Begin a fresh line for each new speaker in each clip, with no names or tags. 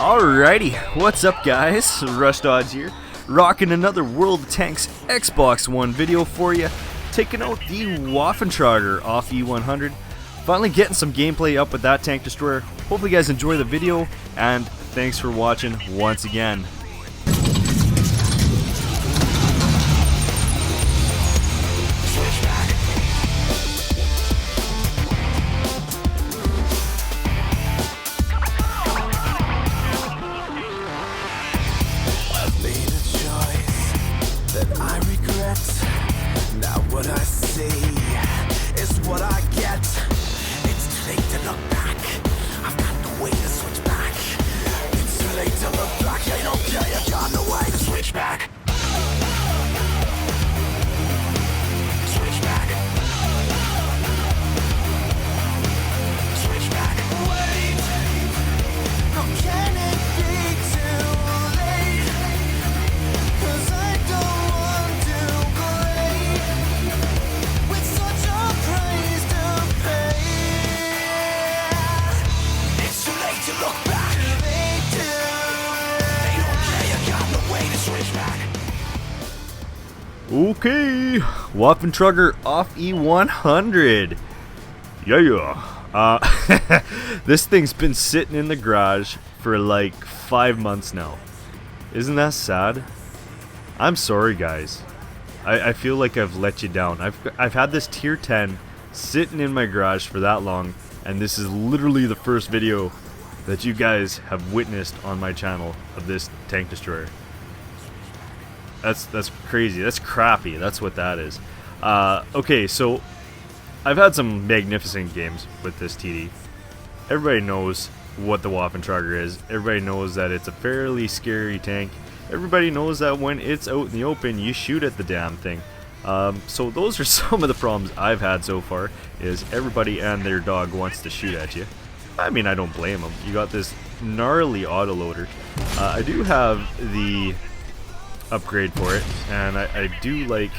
Alrighty, what's up guys? Rushdodge here, rocking another World of Tanks Xbox One video for you, taking out the Waffenträger off E100. Finally getting some gameplay up with that tank destroyer. Hopefully you guys enjoy the video, and thanks for watching once again.
Now what I see is what I get. It's too late to look back. I've got no way to switch back. It's too late to look back. I don't care. I've got no way to switch back. Switch back. Switch back. Wait. How can it be too late? 'Cause I don't want to go with such a price to pay. It's too late to look back. They don't care. You got no way to switch back.
Okay, Waffenträger off E100. Yeah. This thing's been sitting in the garage for like 5 months now. Isn't that sad? I'm sorry guys. I feel like I've let you down. I've had this tier 10 sitting in my garage for that long, and this is literally the first video that you guys have witnessed on my channel of this tank destroyer. That's crazy. That's crappy. That's what that is. Okay, so I've had some magnificent games with this TD. Everybody knows what the Waffenträger is. Everybody knows that it's a fairly scary tank. Everybody knows that when it's out in the open, you shoot at the damn thing. So those are some of the problems I've had so far, is everybody and their dog wants to shoot at you. I mean, I don't blame them. You got this gnarly autoloader. I do have the upgrade for it, and I do like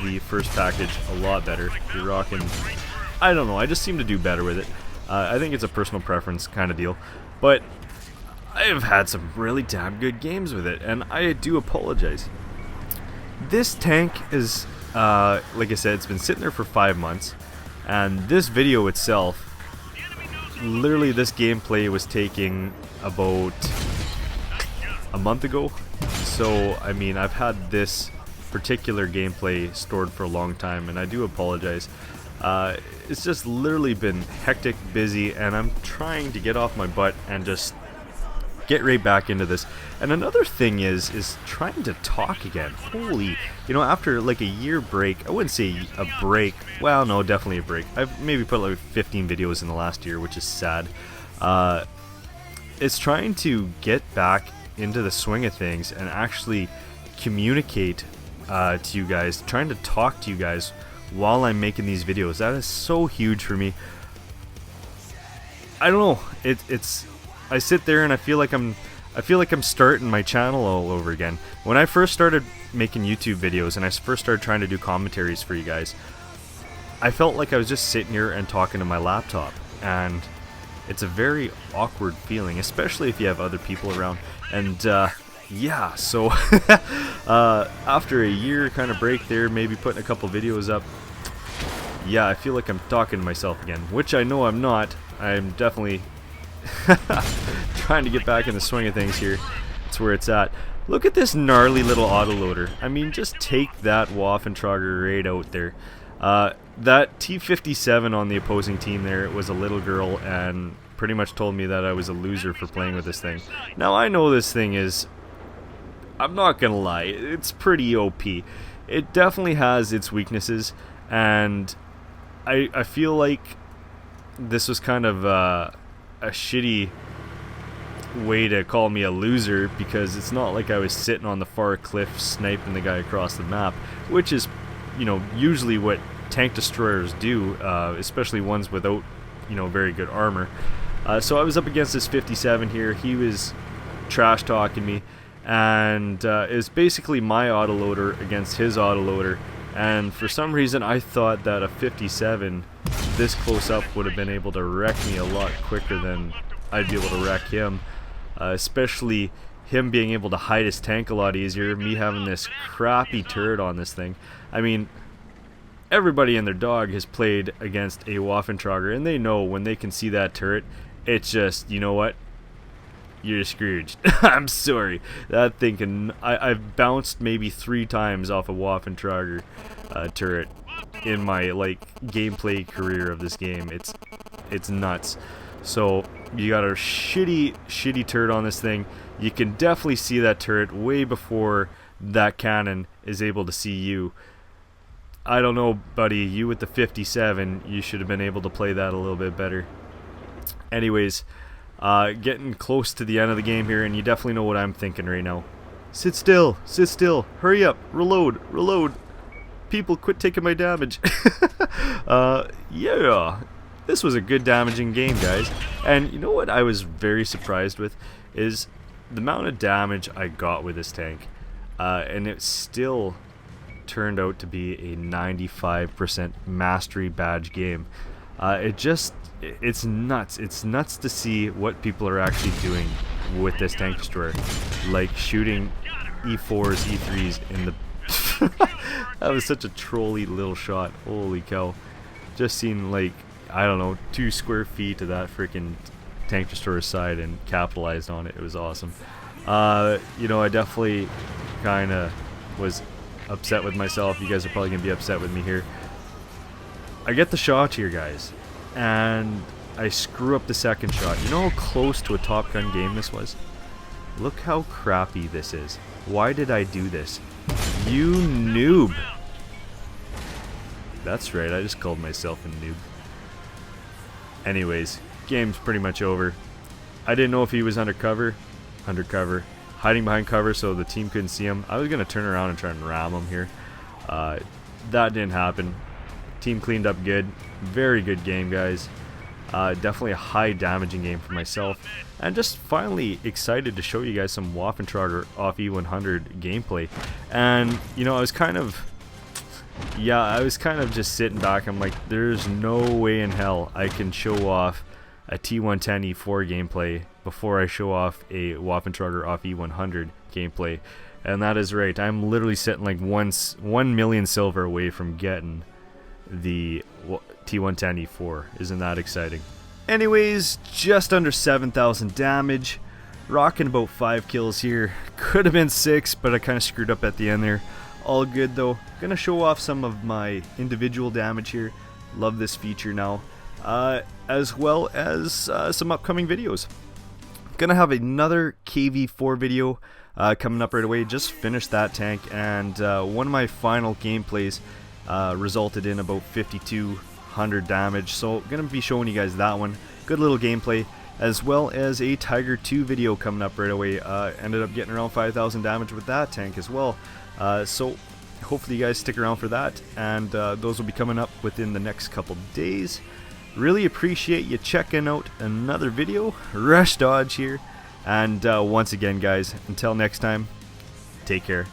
the first package a lot better. You're rocking, I don't know, I just seem to do better with it. I think it's a personal preference kind of deal, but I've had some really damn good games with it, and I do apologize. This tank is, like I said, it's been sitting there for 5 months, and this video itself, literally this gameplay was taking about a month ago. So, I mean, I've had this particular gameplay stored for a long time, and I do apologize. It's just literally been hectic, busy, and I'm trying to get off my butt and just get right back into this. And another thing is trying to talk again. Holy, you know, after like a year break, I wouldn't say a break, well no, definitely a break. I've maybe put like 15 videos in the last year, which is sad. It's trying to get back into the swing of things and actually communicate to you guys, trying to talk to you guys while I'm making these videos. That is so huge for me. I don't know, it's I sit there and I feel like I'm starting my channel all over again. When I first started making YouTube videos and I first started trying to do commentaries for you guys, I felt like I was just sitting here and talking to my laptop, and it's a very awkward feeling, especially if you have other people around. And yeah, so after a year kind of break there, maybe putting a couple videos up, yeah, I feel like I'm talking to myself again, which I know I'm not. I'm definitely trying to get back in the swing of things here. That's where it's at. Look at this gnarly little autoloader. I mean, just take that Waffenträger right out there. That T-57 on the opposing team there was a little girl and pretty much told me that I was a loser for playing with this thing. Now I know this thing is, I'm not gonna lie, it's pretty OP. It definitely has its weaknesses, and I feel like this was kind of a shitty way to call me a loser, because it's not like I was sitting on the far cliff sniping the guy across the map, which is, you know, usually what tank destroyers do, especially ones without, you know, very good armor. So I was up against this 57 here. He was trash talking me, and it's basically my autoloader against his autoloader, and for some reason I thought that a 57 this close up would have been able to wreck me a lot quicker than I'd be able to wreck him. especially him being able to hide his tank a lot easier, me having this crappy turret on this thing. I mean, everybody and their dog has played against a Waffenträger, and they know when they can see that turret, it's just, you know what? You're scrooged. I'm sorry. That thing can... I've bounced maybe 3 times off a Waffenträger turret in my, like, gameplay career of this game. It's nuts. So, you got a shitty turret on this thing. You can definitely see that turret way before that cannon is able to see you. I don't know, buddy. You with the 57, you should have been able to play that a little bit better. Anyways, getting close to the end of the game here, and you definitely know what I'm thinking right now. Sit still, hurry up, reload. People, quit taking my damage. Yeah, this was a good damaging game, guys. And you know what I was very surprised with is the amount of damage I got with this tank, and it still turned out to be a 95% mastery badge game. It's nuts. It's nuts to see what people are actually doing with this tank destroyer, like shooting E4s, E3s in the... That was such a trolly little shot. Holy cow. Just seen, like, I don't know, 2 square feet of that freaking tank destroyer side and capitalized on it. It was awesome. You know, I definitely kind of was upset with myself. You guys are probably going to be upset with me here. I get the shot here, guys, and I screw up the second shot. You know how close to a Top Gun game this was? Look how crappy this is. Why did I do this? You noob. That's right, I just called myself a noob. Anyways, game's pretty much over. I didn't know if he was undercover, hiding behind cover so the team couldn't see him. I was going to turn around and try and ram him here. That didn't happen. Team cleaned up good. Very good game, guys. Definitely a high damaging game for myself. And just finally excited to show you guys some Waffenträger off E100 gameplay. And, you know, I was kind of just sitting back. I'm like, there's no way in hell I can show off a T110 E4 gameplay before I show off a Waffenträger off E100 gameplay. And that is right. I'm literally sitting like 1 million silver away from getting the T110 E4. Isn't that exciting? Anyways, just under 7,000 damage. Rocking about 5 kills here. Could have been 6, but I kind of screwed up at the end there. All good though. Gonna show off some of my individual damage here. Love this feature now. As well as some upcoming videos. Gonna have another KV4 video coming up right away. Just finished that tank, and one of my final gameplays resulted in about 5,200 damage. So gonna be showing you guys that one. Good little gameplay. As well as a Tiger 2 video coming up right away. Ended up getting around 5,000 damage with that tank as well. So hopefully you guys stick around for that, and those will be coming up within the next couple days. Really appreciate you checking out another video. Rushdodge here, and once again, guys, until next time, take care.